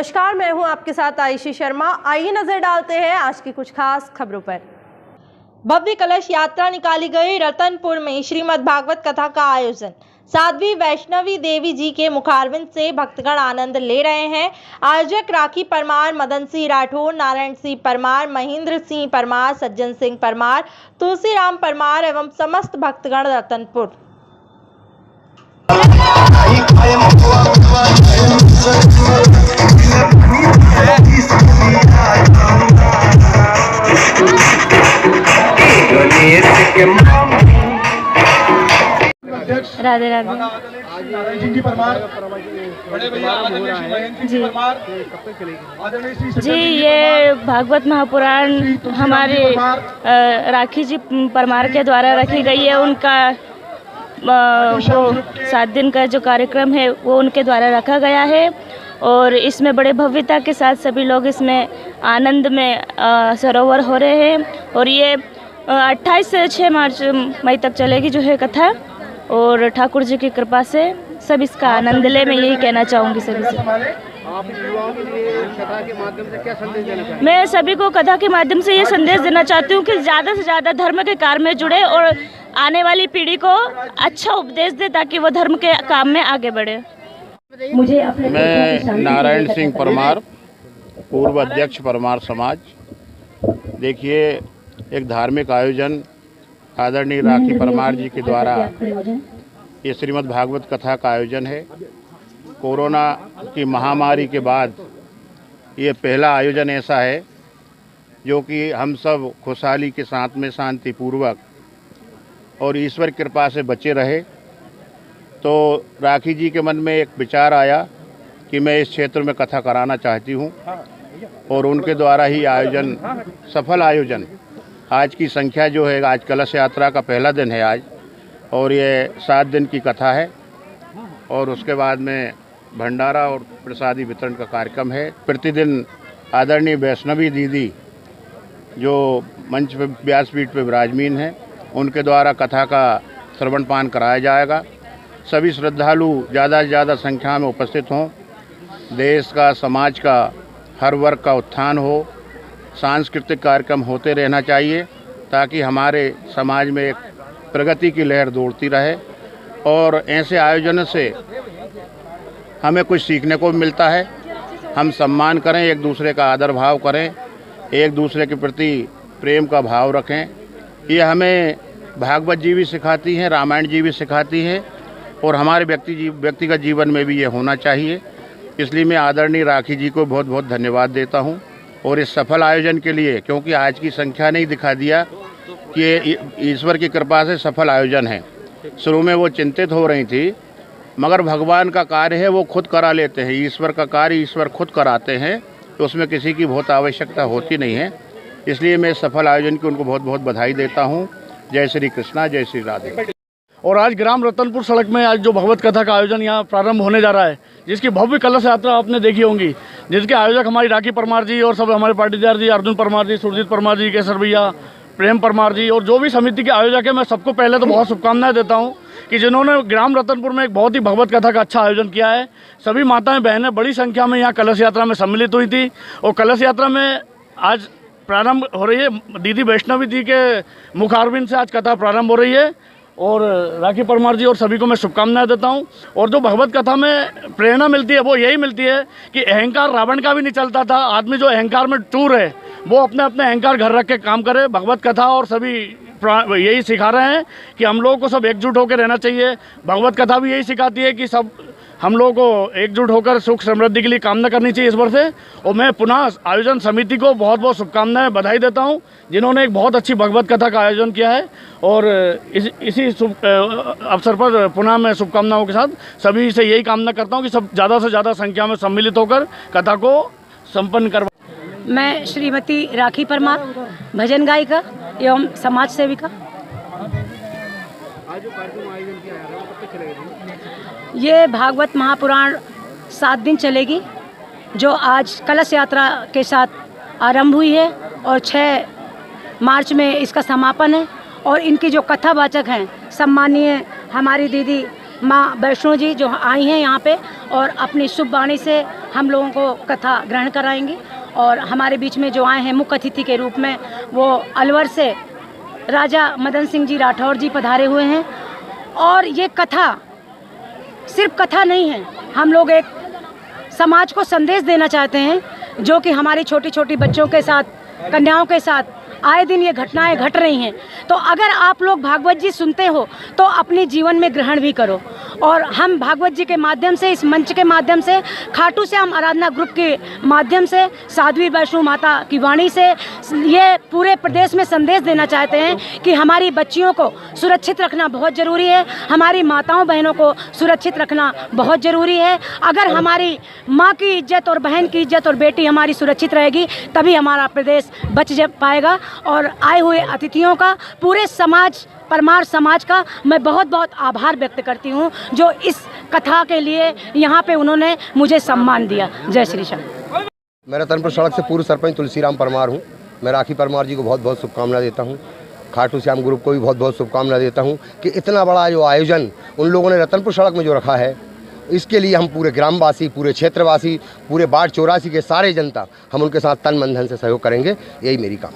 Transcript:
नमस्कार, मैं हूं आपके साथ आयुषी शर्मा। आइए नजर डालते हैं आज की कुछ खास खबरों पर। भव्य कलश यात्रा निकाली गई। रतनपुर में श्रीमद् भागवत कथा का आयोजन। साध्वी वैष्णवी देवी जी के मुखारविंद से भक्तगण आनंद ले रहे हैं। आयोजक राखी परमार, मदन सिंह राठौर, नारायण सिंह परमार, महेंद्र सिंह परमार, सज्जन सिंह परमार, तुलसीराम परमार एवं समस्त भक्तगण रतनपुर। राधे राधे। जी, ये भागवत महापुराण हमारे राखी जी परमार के द्वारा रखी गई है। उनका वो 7 दिन का जो कार्यक्रम है वो उनके द्वारा रखा गया है और इसमें बड़े भव्यता के साथ सभी लोग इसमें आनंद में सरोवर हो रहे हैं। और ये 28 से 6 मई तक चलेगी जो है कथा, और ठाकुर जी की कृपा से सब इसका आनंद ले। मैं यही कहना चाहूँगी सभी से। आप युवाओं के लिए कथा के माध्यम से क्या संदेश देना चाहते हैं? मैं सभी को कथा के माध्यम से ये संदेश देना चाहती हूँ कि ज़्यादा से ज़्यादा धर्म के कार्य में जुड़े और आने वाली पीढ़ी को अच्छा उपदेश दे ताकि वो धर्म के काम में आगे बढ़े। मैं नारायण सिंह परमार, पूर्व अध्यक्ष परमार समाज। देखिए, एक धार्मिक आयोजन आदरणीय राखी परमार जी के द्वारा ये श्रीमद् भागवत कथा का आयोजन है। कोरोना की महामारी के बाद ये पहला आयोजन ऐसा है जो कि हम सब खुशहाली के साथ में शांतिपूर्वक और ईश्वर कृपा से बचे रहे। तो राखी जी के मन में एक विचार आया कि मैं इस क्षेत्र में कथा कराना चाहती हूँ और उनके द्वारा ही आयोजन, सफल आयोजन। आज की संख्या जो है, आज कलश यात्रा का पहला दिन है आज, और ये 7 दिन की कथा है और उसके बाद में भंडारा और प्रसादी वितरण का कार्यक्रम है। प्रतिदिन आदरणीय वैष्णवी दीदी जो मंच पे व्यासपीठ पे विराजमान हैं, उनके द्वारा कथा का श्रवण पान कराया जाएगा। सभी श्रद्धालु ज़्यादा से ज़्यादा संख्या में उपस्थित हों। देश का, समाज का, हर वर्ग का उत्थान हो। सांस्कृतिक कार्यक्रम होते रहना चाहिए ताकि हमारे समाज में एक प्रगति की लहर दौड़ती रहे और ऐसे आयोजन से हमें कुछ सीखने को मिलता है। हम सम्मान करें, एक दूसरे का आदर भाव करें, एक दूसरे के प्रति प्रेम का भाव रखें। ये हमें भागवत जी भी सिखाती हैं, रामायण जी भी सिखाती हैं और हमारे व्यक्तिगत जीवन में भी ये होना चाहिए। इसलिए मैं आदरणीय राखी जी को बहुत बहुत धन्यवाद देता हूँ और इस सफल आयोजन के लिए, क्योंकि आज की संख्या ने दिखा दिया कि ये ईश्वर की कृपा से सफल आयोजन है। शुरू में वो चिंतित हो रही थी, मगर भगवान का कार्य है वो खुद करा लेते हैं। ईश्वर का कार्य ईश्वर खुद कराते हैं, तो उसमें किसी की बहुत आवश्यकता होती नहीं है। इसलिए मैं सफल आयोजन की उनको बहुत बहुत बधाई देता हूँ। जय श्री कृष्णा, जय श्री राधे। और आज ग्राम रतनपुर सड़क में आज जो भगवत कथा का आयोजन यहाँ प्रारंभ होने जा रहा है, जिसकी भव्य कलश यात्रा आपने देखी होंगी, जिसके आयोजक हमारी राखी परमार जी और सब हमारे पाटीदार जी, अर्जुन परमार जी, सुरजीत परमार जी, केसर भैया, प्रेम परमार जी और जो भी समिति के आयोजक है, मैं सबको पहले तो बहुत शुभकामनाएं देता हूँ कि जिन्होंने ग्राम रतनपुर में एक बहुत ही भगवत कथा का अच्छा आयोजन किया है। सभी माताएं बहनें बड़ी संख्या में यहाँ कलश यात्रा में सम्मिलित हुई थी और कलश यात्रा में आज प्रारंभ हो रही है। दीदी वैष्णवी जी के मुखारविंद से आज कथा प्रारंभ हो रही है और राखी परमार जी और सभी को मैं शुभकामनाएं देता हूं। और जो भगवत कथा में प्रेरणा मिलती है वो यही मिलती है कि अहंकार रावण का भी नहीं चलता था। आदमी जो अहंकार में टूर है वो अपने अपने अहंकार घर रख के काम करे। भगवत कथा और सभी यही सिखा रहे हैं कि हम लोगों को सब एकजुट होकर रहना चाहिए। भगवत कथा भी यही सिखाती है कि सब हम लोगों को एकजुट होकर सुख समृद्धि के लिए कामना करनी चाहिए ईश्वर से। और मैं पुनः आयोजन समिति को बहुत बहुत शुभकामनाएं, बधाई देता हूं, जिन्होंने एक बहुत अच्छी भगवत कथा का आयोजन किया है। और इसी अवसर पर पुनः मैं शुभकामनाओं के साथ सभी से यही कामना करता हूं कि सब ज़्यादा से ज़्यादा संख्या में सम्मिलित होकर कथा को संपन्न करवा। मैं श्रीमती राखी परमार, भजन गायिका एवं समाज सेविका। ये भागवत महापुराण 7 दिन चलेगी, जो आज कलश यात्रा के साथ आरंभ हुई है और 6 मार्च में इसका समापन है। और इनकी जो कथावाचक हैं सम्मानीय हमारी दीदी माँ वैष्णो जी जो आई हैं यहाँ पे और अपनी शुभ वाणी से हम लोगों को कथा ग्रहण कराएंगी। और हमारे बीच में जो आए हैं मुख्य अतिथि के रूप में वो अलवर से राजा मदन सिंह जी राठौर जी पधारे हुए हैं। और ये कथा सिर्फ कथा नहीं है, हम लोग एक समाज को संदेश देना चाहते हैं जो कि हमारी छोटी छोटी बच्चों के साथ, कन्याओं के साथ आए दिन ये घटनाएं घट रही हैं। तो अगर आप लोग भागवत जी सुनते हो तो अपने जीवन में ग्रहण भी करो। और हम भागवत जी के माध्यम से, इस मंच के माध्यम से, खाटू श्याम आराधना ग्रुप के माध्यम से, साध्वी वैष्णो माता की वाणी से ये पूरे प्रदेश में संदेश देना चाहते हैं कि हमारी बच्चियों को सुरक्षित रखना बहुत ज़रूरी है, हमारी माताओं बहनों को सुरक्षित रखना बहुत ज़रूरी है। अगर हमारी माँ की इज्जत और बहन की इज्जत और बेटी हमारी सुरक्षित रहेगी तभी हमारा प्रदेश बच पाएगा। और आए हुए अतिथियों का, पूरे समाज, परमार समाज का मैं बहुत बहुत आभार व्यक्त करती हूँ जो इस कथा के लिए यहाँ पे उन्होंने मुझे सम्मान दिया। जय श्री श्याम। मैं रतनपुर सड़क से पूर्व सरपंच तुलसीराम परमार हूँ। मैं राखी परमार जी को बहुत बहुत शुभकामना देता हूँ। खाटू श्याम ग्रुप को भी बहुत बहुत शुभकामना देता हूँ कि इतना बड़ा जो आयोजन उन लोगों ने रतनपुर सड़क में जो रखा है, इसके लिए हम पूरे ग्रामवासी, पूरे क्षेत्रवासी, पूरे वार्ड 84 के सारे जनता हम उनके साथ तन मन धन से सहयोग करेंगे। यही मेरी काम।